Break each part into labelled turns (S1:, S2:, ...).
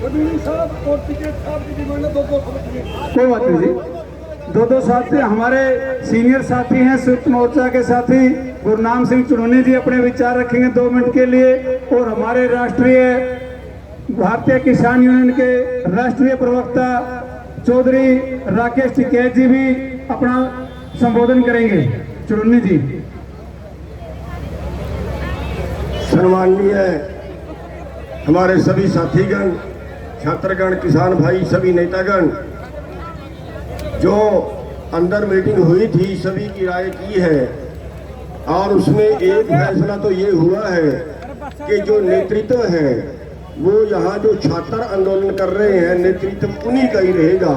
S1: कोई बात नहीं जी, दो साथी हमारे सीनियर साथी हैं संयुक्त मोर्चा के साथी गुरनाम सिंह चुनौनी जी अपने विचार रखेंगे 2 मिनट के लिए, और हमारे राष्ट्रीय भारतीय किसान यूनियन के राष्ट्रीय प्रवक्ता चौधरी राकेश टिकैत जी भी अपना संबोधन करेंगे। चुनौनी जी।
S2: सम्माननीय हमारे सभी साथीगण, छात्रगण, किसान भाई, सभी नेतागण, जो अंदर मीटिंग हुई थी सभी की राय की है, और उसमें एक फैसला तो ये हुआ है कि जो नेतृत्व है वो यहाँ जो छात्र आंदोलन कर रहे हैं नेतृत्व उन्हीं का ही रहेगा,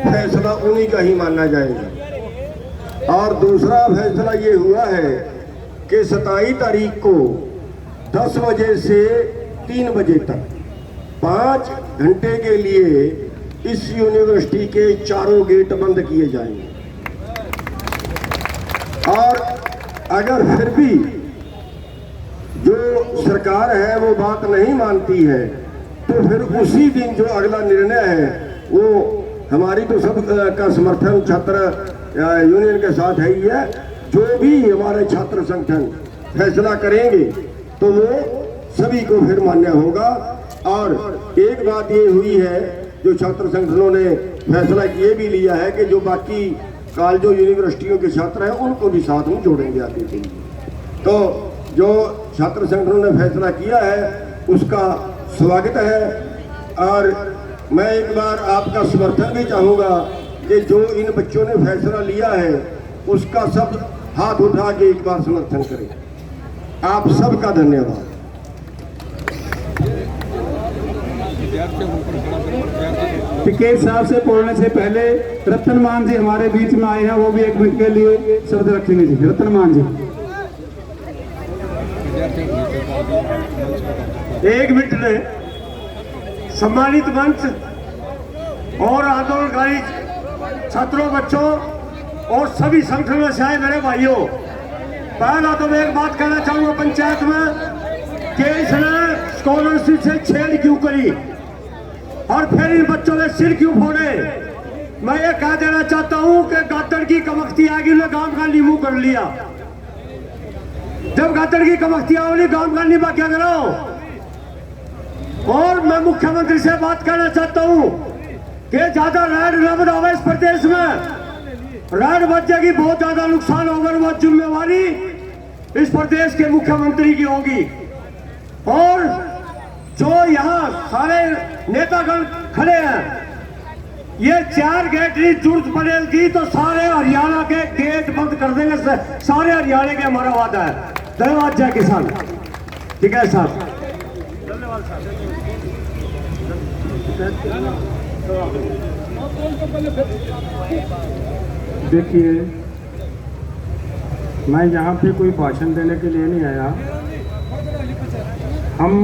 S2: फैसला उन्हीं का ही माना जाएगा। और दूसरा फैसला ये हुआ है कि 27 तारीख को 10 बजे से 3 बजे तक 5 घंटे के लिए इस यूनिवर्सिटी के चारों गेट बंद किए जाएंगे, और अगर फिर भी जो सरकार है वो बात नहीं मानती है तो फिर उसी दिन जो अगला निर्णय है वो हमारी तो सब का समर्थन छात्र यूनियन के साथ है ही है। जो भी हमारे छात्र संगठन फैसला करेंगे तो वो सभी को फिर मान्य होगा। और एक बात ये हुई है, जो छात्र संगठनों ने फैसला ये भी लिया है कि जो बाकी कॉलेजों यूनिवर्सिटियों के छात्र हैं उनको भी साथ में जोड़ेंगे आगे के लिए। तो जो छात्र संगठनों ने फैसला किया है उसका स्वागत है, और मैं एक बार आपका समर्थन भी चाहूँगा कि जो इन बच्चों ने फैसला लिया है उसका सब हाथ उठा के एक बार समर्थन करें। आप सबका धन्यवाद।
S1: टिकैत साहब से बोलने से पहले रतन मान जी हमारे बीच में आए हैं, वो भी 1 मिनट के लिए शब्द रखेंगे जी। रतन मान जी
S3: 1 मिनट में। सम्मानित मंच और आंदोलनकारी छात्रों, बच्चों और सभी संगठनों से आए मेरे भाइयों, पहला तो मैं एक बात कहना चाहूंगा पंचायत में कि इसने स्कॉलरशिप से छेड़ क्यों करी और फिर इन बच्चों ने सिर क्यों फोड़े। मैं ये कह देना चाहता हूं कि गादड़ की कमख्ती आगे ने गांव का नींबू कर लिया। जब गादड़ की कमख्ती आओगी गांव का नींबा क्या करो। और मैं मुख्यमंत्री से बात करना चाहता हूं कि ज्यादा रेड न बढ़ावे इस प्रदेश में। रेड बच जाएगी, बहुत ज्यादा नुकसान होगा, वो जिम्मेवारी इस प्रदेश के मुख्यमंत्री की होगी। और जो यहाँ सारे नेतागण खड़े हैं, ये 4 गेट की जरूरत पड़ेगी तो सारे हरियाणा के गेट बंद कर देंगे, सारे हरियाणा के हमारा वादा है। धन्यवाद। जय किसान। ठीक है साहब।
S4: देखिए, मैं यहाँ पे कोई भाषण देने के लिए नहीं आया। हम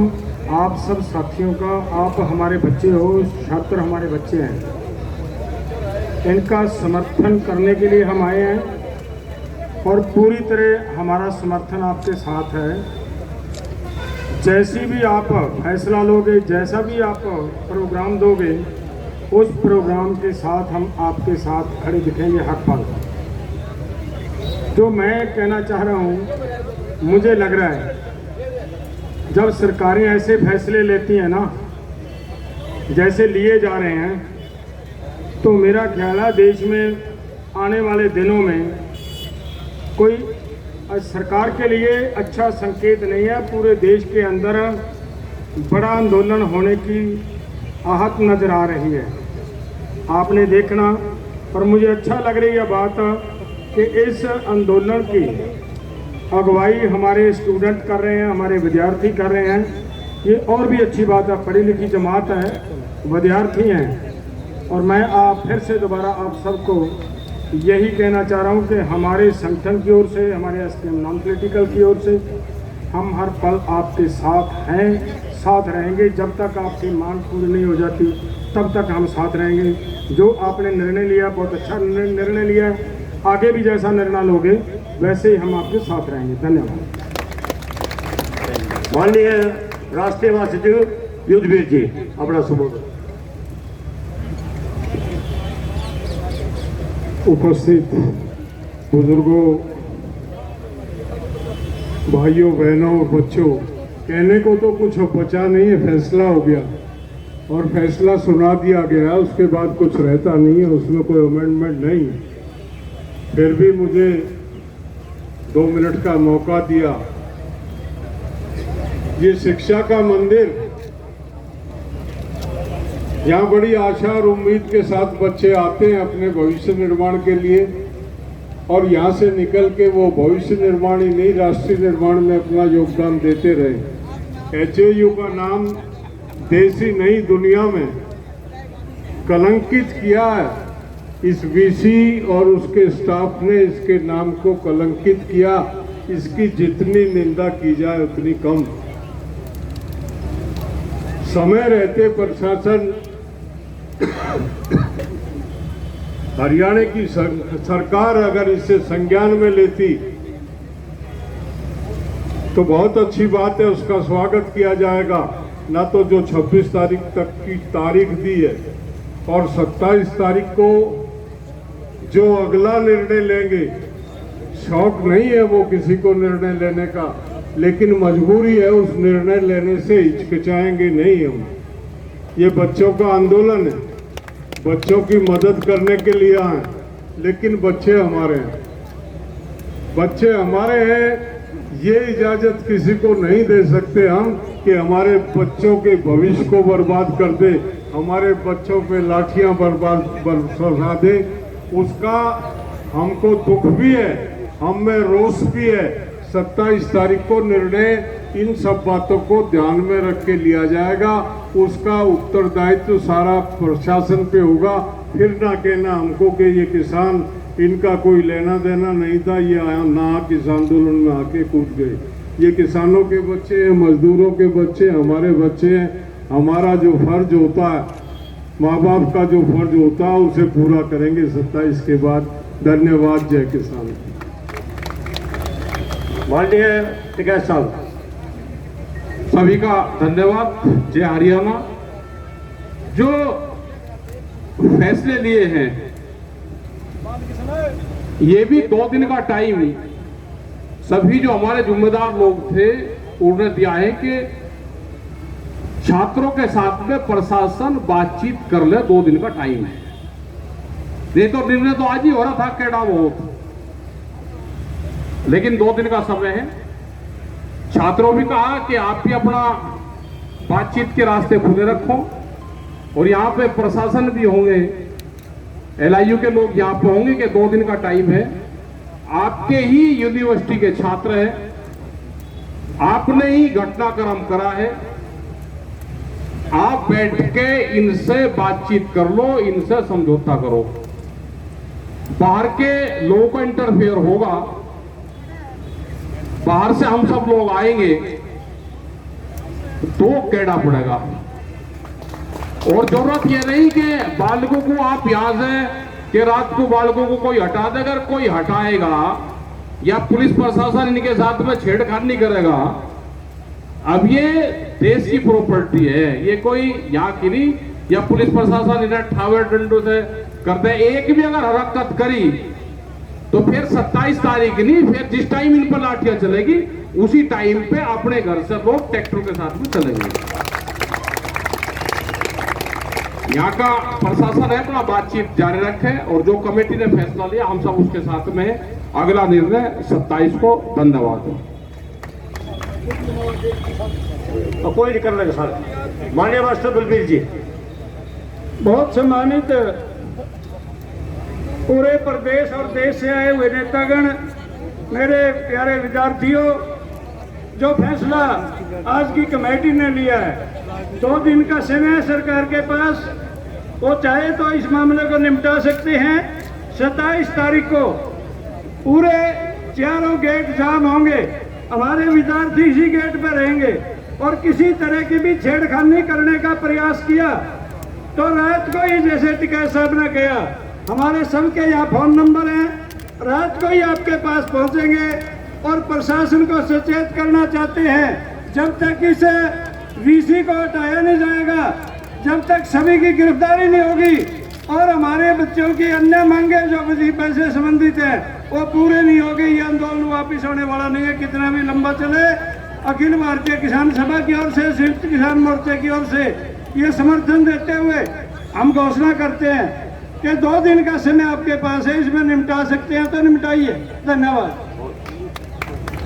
S4: आप सब साथियों का, आप हमारे बच्चे हो, छात्र हमारे बच्चे हैं, इनका समर्थन करने के लिए हम आए हैं और पूरी तरह हमारा समर्थन आपके साथ है। जैसी भी आप फैसला लोगे, जैसा भी आप प्रोग्राम दोगे, उस प्रोग्राम के साथ हम आपके साथ खड़े दिखेंगे हर पल। जो मैं कहना चाह रहा हूँ, मुझे लग रहा है जब सरकारें ऐसे फैसले लेती हैं ना, जैसे लिए जा रहे हैं, तो मेरा ख्याल है देश में आने वाले दिनों में कोई सरकार के लिए अच्छा संकेत नहीं है। पूरे देश के अंदर बड़ा आंदोलन होने की आहट नज़र आ रही है। आपने देखना, और मुझे अच्छा लग रही है बात कि इस आंदोलन की अगुवाई हमारे स्टूडेंट कर रहे हैं, हमारे विद्यार्थी कर रहे हैं। ये और भी अच्छी बात है, पढ़ी लिखी जमात है, विद्यार्थी हैं। और मैं फिर से दोबारा आप सबको यही कहना चाह रहा हूँ कि हमारे संगठन की ओर से, हमारे एसकेएम नॉन पॉलिटिकल की ओर से हम हर पल आपके साथ हैं, साथ रहेंगे। जब तक आपकी मांग पूरी नहीं हो जाती तब तक हम साथ रहेंगे। जो आपने निर्णय लिया, बहुत अच्छा निर्णय लिया है, आगे भी जैसा निर्णय लोगे वैसे ही हम आपके साथ रहेंगे। धन्यवाद।
S3: माननीय राष्ट्रीय महासचिव युद्धवीर जी अपना संबोधन।
S4: उपस्थित बुजुर्गों, भाइयों, बहनों और बच्चों, कहने को तो कुछ बचा नहीं है, फैसला हो गया और फैसला सुना दिया गया, उसके बाद कुछ रहता नहीं है, उसमें कोई अमेंडमेंट नहीं है। फिर भी मुझे 2 मिनट का मौका दिया। ये शिक्षा का मंदिर, यहाँ बड़ी आशा और उम्मीद के साथ बच्चे आते हैं अपने भविष्य निर्माण के लिए, और यहाँ से निकल के वो भविष्य निर्माण ही नहीं, राष्ट्रीय निर्माण में अपना योगदान देते रहे। HAU का नाम देश ही नहीं दुनिया में कलंकित किया है। इस VC और उसके स्टाफ ने इसके नाम को कलंकित किया। इसकी जितनी निंदा की जाए उतनी कम। समय रहते प्रशासन, हरियाणा की सरकार अगर इसे संज्ञान में लेती तो बहुत अच्छी बात है, उसका स्वागत किया जाएगा। ना तो जो 26 तारीख तक की तारीख दी है और 27 तारीख को जो अगला निर्णय लेंगे, शौक नहीं है वो किसी को निर्णय लेने का, लेकिन मजबूरी है, उस निर्णय लेने से हिचकिचाएंगे नहीं हम। ये बच्चों का आंदोलन है, बच्चों की मदद करने के लिए आए, लेकिन बच्चे हमारे हैं, बच्चे हमारे हैं। ये इजाजत किसी को नहीं दे सकते हम कि हमारे बच्चों के भविष्य को बर्बाद कर दे, हमारे बच्चों पे लाठियां बरसा दे। उसका हमको दुख भी है, हम में रोष भी है। 27 तारीख को निर्णय इन सब बातों को ध्यान में रख के लिया जाएगा। उसका उत्तरदायित्व सारा प्रशासन पे होगा। फिर ना कहना हमको कि ये किसान, इनका कोई लेना देना नहीं था, ये ना किस आंदोलन में आके कूद गए। ये किसानों के बच्चे हैं, मजदूरों के बच्चे, हमारे बच्चे हैं। हमारा जो फर्ज होता है, माँ बाप का जो फर्ज होता है, उसे पूरा करेंगे 27 के बाद। धन्यवाद। जय किसान।
S3: माननीय टिकैत साहब।
S5: सभी का धन्यवाद। जय हरियाणा। जो फैसले लिए हैं, ये भी 2 दिन का टाइम सभी जो हमारे जिम्मेदार लोग थे उन्होंने दिया है कि छात्रों के साथ में प्रशासन बातचीत कर ले। 2 दिन का टाइम है, नहीं तो निर्णय तो आज ही हो रहा था केड़ा बहुत, लेकिन 2 दिन का समय है। छात्रों भी कहा कि आप भी अपना बातचीत के रास्ते खुले रखो, और यहाँ पे प्रशासन भी होंगे, LIU के लोग यहाँ पे होंगे कि 2 दिन का टाइम है। आपके ही यूनिवर्सिटी के छात्र हैं, आपने ही घटनाक्रम करा है, आप बैठ के इनसे बातचीत कर लो, इनसे समझौता करो। बाहर के लोगों का इंटरफेयर होगा, बाहर से हम सब लोग आएंगे तो केड़ा पड़ेगा। और जरूरत यह नहीं कि बालकों को आप यहां से कि रात को बालकों को कोई हटा दे। अगर कोई हटाएगा या पुलिस प्रशासन इनके साथ में छेड़खानी करेगा, अब ये देश की प्रॉपर्टी है, ये कोई यहाँ की नहीं, या पुलिस प्रशासन इन्हें ठावे डंडों से करते। एक भी अगर हरकत करी तो फिर 27 तारीख नहीं, फिर जिस टाइम इन पर लाठियां चलेगी उसी टाइम पे अपने घर से लोग ट्रैक्टर के साथ में चलेंगे। यहाँ का प्रशासन है, अपना बातचीत जारी रखे, और जो कमेटी ने फैसला लिया हम सब उसके साथ में है। अगला निर्णय 27 को। धन्यवाद।
S3: तो कोई नहीं कर लेगा सर। माननीय मास्टर बलबीर जी।
S1: बहुत सम्मानित पूरे प्रदेश और देश से आए हुए नेतागण, मेरे प्यारे विद्यार्थियों, जो फैसला आज की कमेटी ने लिया है, 2 दिन का समय है सरकार के पास, वो चाहे तो इस मामले को निपटा सकते हैं। 27 तारीख को पूरे चारों गेट जाम होंगे, हमारे विद्यार्थी इसी गेट पर रहेंगे, और किसी तरह की भी छेड़खानी करने का प्रयास किया तो रात को ही, जैसे टिकैत साहब ने कहा, हमारे सबके यहाँ फोन नंबर हैं, रात को ही आपके पास पहुंचेंगे और प्रशासन को सचेत करना चाहते हैं। जब तक इस वीसी को हटाया नहीं जाएगा जब तक सभी की गिरफ्तारी नहीं होगी और हमारे बच्चों की अन्य मांगे जो वजीफे से संबंधित है वो पूरे नहीं होगी। ये आंदोलन वापिस होने वाला नहीं है, कितना भी लंबा चले। अखिल भारतीय किसान सभा की ओर से, संयुक्त किसान मोर्चे की ओर से ये समर्थन देते हुए हम घोषणा करते हैं कि 2 दिन का समय आपके पास है, इसमें निपटा सकते हैं तो निपटाइए। धन्यवाद।